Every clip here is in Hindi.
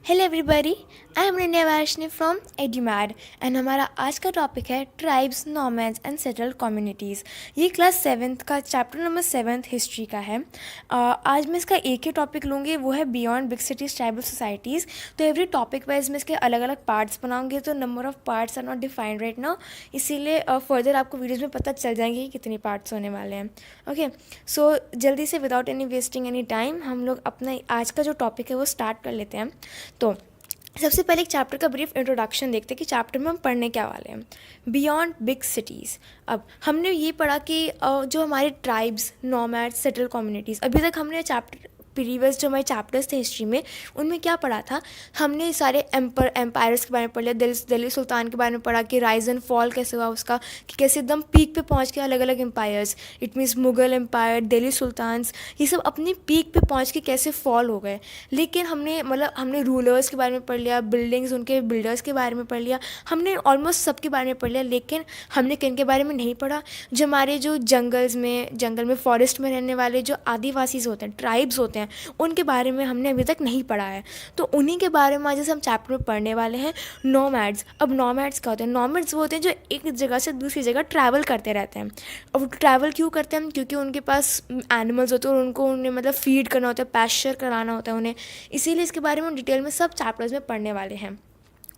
Hello everybody, I am Rindiya Varshney from एडीमैड एंड हमारा आज का टॉपिक है tribes, nomads and settled communities. ये क्लास सेवन्थ का चैप्टर नंबर 7 हिस्ट्री का है। आज मैं इसका एक ही टॉपिक लूँगी, वो है beyond big cities tribal societies. तो एवरी टॉपिक वाइज मैं इसके अलग अलग पार्ट्स बनाऊँगी, तो number of parts are not defined right now, इसीलिए फर्दर आपको वीडियोज़ में पता चल जाएंगे कि कितने पार्ट्स होने वाले हैं। ओके, सो जल्दी से without any wasting any time हम लोग अपना आज का जो टॉपिक है वो स्टार्ट कर लेते हैं। तो सबसे पहले एक चैप्टर का ब्रीफ इंट्रोडक्शन देखते हैं कि चैप्टर में हम पढ़ने क्या वाले हैं। Beyond big cities. अब हमने ये पढ़ा कि जो हमारे ट्राइब्स, नॉमैड्स, सेटल कम्युनिटीज़, अभी तक हमने चैप्टर प्रीवियस जो हमारे चैप्टर्स थे हिस्ट्री में उनमें क्या पढ़ा था, हमने सारे एम्पायर्स के बारे में पढ़ लिया। दिल्ली सुल्तान के बारे में पढ़ा कि राइज एंड फॉल कैसे हुआ उसका, कि कैसे एकदम पीक पे पहुंच के अलग अलग empires, it means Mughal empire, Delhi sultans, ये सब अपनी पीक पे पहुंच के कैसे फॉल हो गए। लेकिन हमने रूलर्स के बारे में पढ़ लिया, बिल्डिंग्स, उनके बिल्डर्स के बारे में पढ़ लिया, हमने ऑलमोस्ट सबके बारे में पढ़ लिया। लेकिन हमने किन के बारे में नहीं पढ़ा, जो हमारे जो जंगल में फॉरेस्ट में रहने वाले जो आदिवासीज होते हैं, ट्राइब्स होते हैं, उनके बारे में हमने अभी तक नहीं पढ़ा है। तो उन्हीं के बारे में आज हम चैप्टर में पढ़ने वाले हैं। नोमैड्स। अब नोमैड्स क्या होते हैं? नोमैड्स वो होते हैं जो एक जगह से दूसरी जगह ट्रैवल करते रहते हैं। अब ट्रैवल क्यों करते हैं? क्योंकि उनके पास एनिमल्स होते हैं और उन्हें मतलब फीड करना होता है, पैस्चर कराना होता है उन्हें, इसीलिए इसके बारे में डिटेल में सब चैप्टर्स में पढ़ने वाले हैं।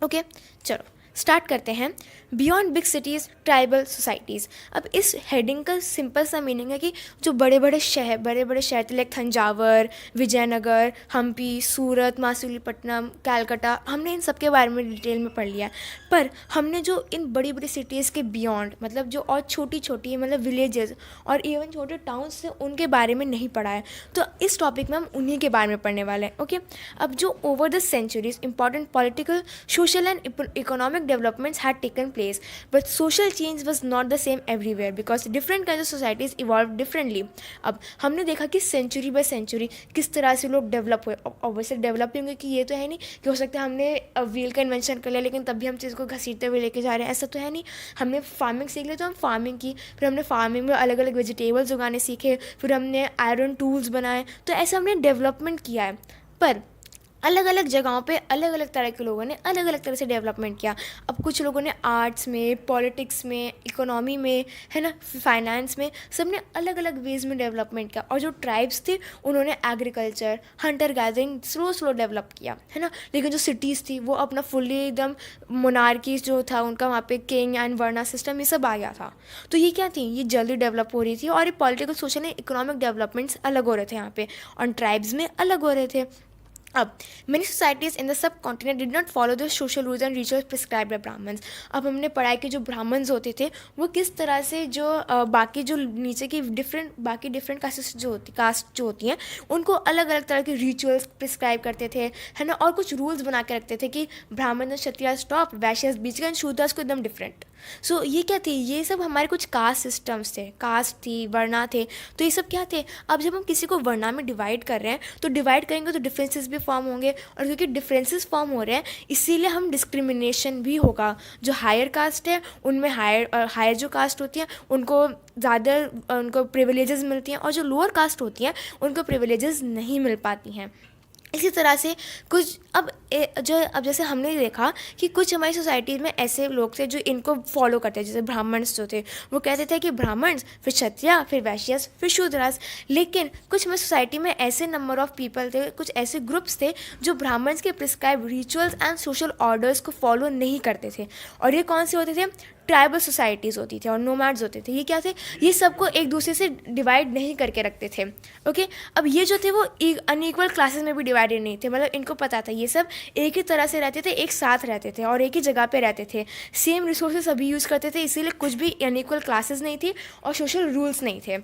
ओके, चलो स्टार्ट करते हैं। Beyond big cities tribal societies. अब इस हेडिंग का सिंपल सा मीनिंग है कि जो बड़े बड़े शहर थे, लाइक तंजावर, विजयनगर, हम्पी, सूरत, मासूलीपट्टनम, कैलकाटा, हमने इन सब के बारे में डिटेल में पढ़ लिया। पर हमने जो इन बड़ी बड़ी सिटीज़ के बियॉन्ड, मतलब जो और छोटी छोटी मतलब विलेजेस और इवन छोटे टाउन्स थे, उनके बारे में नहीं पढ़ा है। तो इस टॉपिक में हम उन्हीं के बारे में पढ़ने वाले हैं। ओके, अब जो over the centuries important political, social and economic developments had taken place, but social change was not the same everywhere because different kinds of societies evolved differently. अब हमने देखा कि सेंचुरी बाय सेंचुरी किस तरह से लोग डेवलप हुए। ऑब्वियसली डेवलप ही होंगे, कि ये तो है नहीं कि हो सकता है हमने व्हील का इन्वेंशन कर लिया लेकिन तब भी हम चीज़ को घसीटते हुए लेके जा रहे हैं, ऐसा तो है नहीं। हमने फार्मिंग सीख लिया तो हम फार्मिंग की, फिर हमने फार्मिंग में अलग अलग वेजिटेबल्स उगाने सीखे, फिर हमने आयरन टूल्स बनाए, तो ऐसा हमने डेवलपमेंट किया है। पर अलग अलग जगहों पे अलग अलग तरह के लोगों ने अलग अलग तरह से डेवलपमेंट किया। अब कुछ लोगों ने आर्ट्स में, पॉलिटिक्स में, इकोनॉमी में, है ना, फाइनेंस में, सब ने अलग अलग वेज में डेवलपमेंट किया। और जो ट्राइब्स थे उन्होंने agriculture, Hunter gathering slow develop किया, है ना। लेकिन जो सिटीज़ थी वो अपना फुल्ली एकदम मोनार्की जो था उनका, वहाँ पे किंग एंड वर्ना सिस्टम ये सब आ गया था। तो ये क्या थी, ये जल्दी डेवलप हो रही थी और ये political, social and economic developments अलग हो रहे थे यहाँ पे, और ट्राइब्स में अलग हो रहे थे। अब many societies in the subcontinent did not follow the social rules and rituals prescribe by Brahmans. अब हमने पढ़ा है कि जो ब्राह्मण्स होते थे वो किस तरह से जो बाकी जो नीचे की डिफरेंट कास्ट जो होती हैं उनको अलग अलग तरह के रिचुअल्स प्रिस्क्राइब करते थे, है ना। और कुछ रूल्स बना के रखते थे कि ब्राह्मण और क्षत्रिय टॉप, वैश्यस बीच का, शूद्रस को एकदम डिफरेंट। सो ये क्या थे, ये सब हमारे कुछ कास्ट सिस्टम्स थे, कास्ट थी, वर्णा थे। तो ये सब क्या थे, अब जब हम किसी को वर्णा में डिवाइड कर रहे हैं तो डिवाइड करेंगे तो डिफरेंसेस भी फॉर्म होंगे, और क्योंकि डिफरेंसेस फॉर्म हो रहे हैं इसीलिए हम डिस्क्रिमिनेशन भी होगा। जो हायर कास्ट है उनमें हायर जो कास्ट होती है उनको ज़्यादा उनको प्रिविलेजेस मिलती हैं, और जो लोअर कास्ट होती हैं उनको प्रिविलेजेस नहीं मिल पाती हैं। इसी तरह से कुछ अब जैसे हमने देखा कि कुछ हमारी सोसाइटी में ऐसे लोग थे जो इनको फॉलो करते थे, जैसे ब्राह्मण्स जो थे वो कहते थे कि ब्राह्मण्स, फिर क्षत्रिय, फिर वैश्यस, फिर शूद्रस। लेकिन कुछ हमारी सोसाइटी में ऐसे नंबर ऑफ पीपल थे, कुछ ऐसे ग्रुप्स थे जो ब्राह्मण्स के prescribe rituals and social orders को फॉलो नहीं करते थे। और ये कौन से होते थे? ट्राइबल सोसाइटीज़ होती थी और नोमैड्स होते थे। ये क्या थे? ये सबको एक दूसरे से डिवाइड नहीं करके रखते थे। ओके, अब ये जो थे वो अनइक्वल क्लासेस में भी डिवाइडेड नहीं थे, मतलब इनको पता था ये सब एक ही तरह से रहते थे, एक साथ रहते थे और एक ही जगह पे रहते थे, सेम रिसोर्सेज सभी यूज़ करते थे, इसीलिए कुछ भी अनइक्वल क्लासेस नहीं थी और सोशल रूल्स नहीं थे।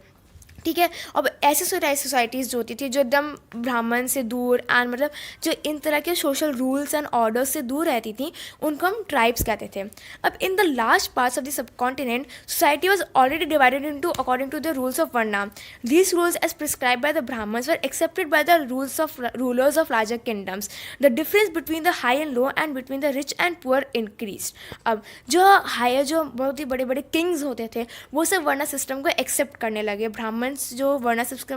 ठीक है, अब ऐसी सोसाइटीज़ जो होती थी जो एकदम ब्राह्मण से दूर एंड मतलब जो इन तरह के सोशल रूल्स एंड ऑर्डर्स से दूर रहती थी उनको हम ट्राइब्स कहते थे। अब in the last parts of the subcontinent society was already divided into according to the rules of varna. These rules as prescribe by the Brahmans were accepted by the rulers of larger kingdoms. The difference between the high and low and between the rich and poor increase. अब जो हायर जो बहुत ही बड़े बड़े किंग्स होते थे वो सब वर्ना सिस्टम को एक्सेप्ट करने लगे, ब्राह्मण गवर्नमेंट्स जो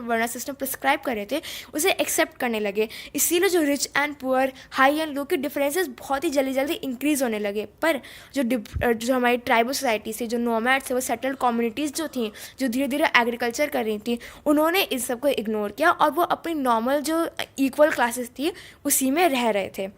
वर्ना सिस्टम प्रिस्क्राइब कर रहे थे उसे एक्सेप्ट करने लगे। इसीलिए जो rich and poor, high and लो के डिफरेंसेस बहुत ही जल्दी जल्दी इंक्रीज होने लगे। पर जो हमारी ट्राइबल सोसाइटी से जो नोमैड्स थे, वो सेटल्ड कम्युनिटीज़ जो थी, जो धीरे धीरे एग्रीकल्चर कर रही थी, उन्होंने इस सब को इग्नोर किया और वो अपनी नॉर्मल जो इक्वल क्लासेस थी उसी में रह रहे थे।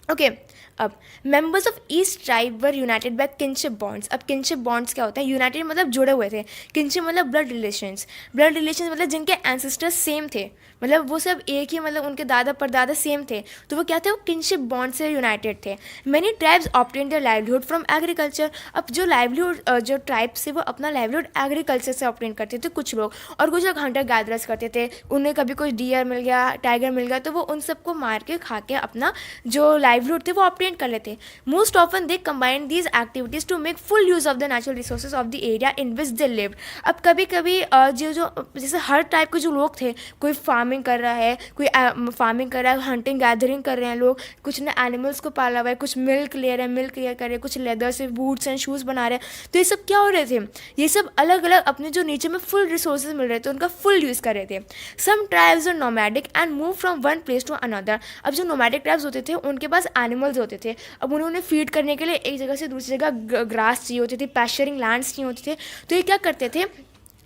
ओके अब members of east tribe were united by kinship bonds. अब किनशिप बॉन्ड्स क्या होता है? यूनाइटेड मतलब जुड़े हुए थे, किनशिप मतलब ब्लड रिलेशंस, ब्लड रिलेशंस मतलब जिनके एंसेस्टर्स सेम थे, मतलब वो सब एक ही, मतलब उनके दादा परदादा सेम थे, तो वो क्या थे? वो किनशिप बॉन्ड से यूनाइटेड थे। Many tribes obtain their livelihood from agriculture. अब जो लाइवलीहुड जो ट्राइब्स से वो अपना लाइवलीहुड एग्रीकल्चर से ऑब्टेन करते थे कुछ लोग, और कुछ लोग हंटर गैदरर्स करते थे। उन्हें कभी कोई डियर मिल गया, टाइगर मिल गया, तो वो उन सबको मार के खा के अपना जो लाइवलीहुड थे वो ऑब्टेन कर लेते। Most often they combine these activities to make full use of the natural resources of the area in which they lived. अब कभी कभी जो जैसे हर टाइप के जो लोग थे, कोई फार्मिंग कर रहा है, कोई फार्मिंग कर रहा है, हंटिंग गैदरिंग कर रहे हैं लोग, कुछ ने एनिमल्स को पाला हुआ है, कुछ मिल्क ले रहे हैं, मिल्क क्लियर कर रहे हैं, कुछ लेदर से बूट्स एंड शूज़ बना रहे हैं। तो ये सब क्या हो रहे थे? ये सब अलग अलग अपने जो नीचे में फुल रिसोर्सेज मिल रहे थे उनका फुल यूज़ कर रहे थे। Some tribes are nomadic and move from one place to another. अब जो नोमैडिक ट्राइब्स होते थे उनके पास एनिमल्स होते थे, अब उन्होंने फीड करने के लिए एक जगह से दूसरी जगह ग्रास चाहिए होती थी, पैस्चरिंग लैंड्स चाहिए होते थे, तो ये क्या करते थे?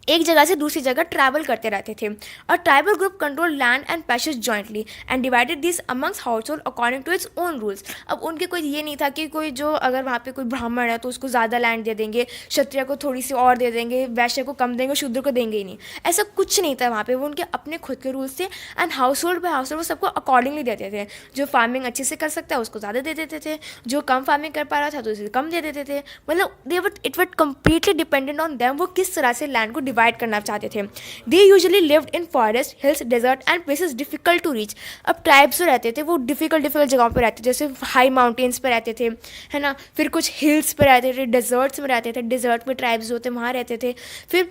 एक जगह से दूसरी जगह ट्रैवल करते रहते थे। और tribal group control land and pastures jointly and divided this amongst household according to its own rules. अब उनके कोई ये नहीं था कि कोई जो अगर वहाँ पे कोई ब्राह्मण है तो उसको ज़्यादा लैंड दे देंगे, क्षत्रिय को थोड़ी सी और दे देंगे, वैश्य को कम देंगे, शूद्र को देंगे ही नहीं, ऐसा कुछ नहीं था वहाँ पे। वो उनके अपने खुद के रूल्स थे and house hold by house hold वो सबको अकॉर्डिंगली देते थे। जो फार्मिंग अच्छे से कर सकता है उसको ज़्यादा दे देते थे, जो कम फार्मिंग कर पा रहा था तो उसे कम दे देते थे। मतलब it would completely dependent on them, वो किस तरह से लैंड को डिवाइड करना चाहते थे। They usually lived in forest, hills, desert and places difficult to reach. अब ट्राइब्स जो रहते थे वो डिफ़िकल्ट जगहों पे रहते थे, जैसे हाई माउंटेन्स पे रहते थे, है ना, फिर कुछ हिल्स पे रहते थे, डेजर्ट्स में रहते थे, डेजर्ट में ट्राइब्स जो थे वहाँ रहते थे, फिर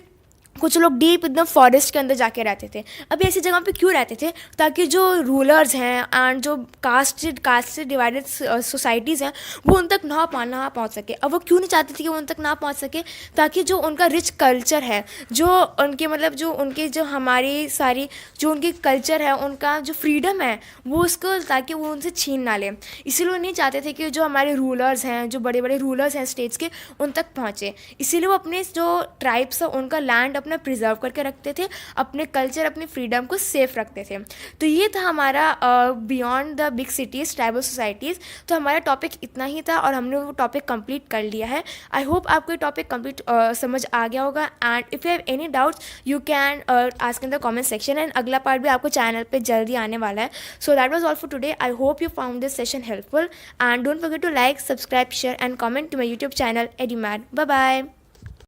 कुछ लोग डीप एकदम फॉरेस्ट के अंदर जाके रहते थे। अब ऐसी जगह पे क्यों रहते थे? ताकि जो रूलर्स हैं एंड जो कास्ट से डिवाइडेड सोसाइटीज़ हैं वो उन तक ना पहुंच सके। अब वो क्यों नहीं चाहते थे कि वो उन तक ना पहुंच सके? ताकि जो उनका रिच कल्चर है, जो उनके मतलब जो उनके जो हमारी सारी जो उनकी कल्चर है, उनका जो फ्रीडम है वो उसको, ताकि वो उनसे छीन ना ले। इसीलिए वो नहीं चाहते थे कि जो हमारे रूलर्स हैं, जो बड़े बड़े रूलर्स हैं स्टेट्स के, उन तक पहुँचे। इसीलिए वो अपने जो ट्राइब्स है उनका लैंड अपना प्रिजर्व करके रखते थे, अपने कल्चर, अपनी फ्रीडम को सेफ रखते थे। तो ये था हमारा beyond the big cities tribal societies. तो हमारा टॉपिक इतना ही था और हमने वो टॉपिक कंप्लीट कर लिया है। आई होप आपको ये टॉपिक कंप्लीट समझ आ गया होगा। And if you have any doubts you can ask in the comment section, and अगला पार्ट भी आपको चैनल पे जल्दी आने वाला है। So that was all for today. I hope you found this session helpful and don't forget to like, subscribe, share and comment to my YouTube channel एडीमैड। Bye bye.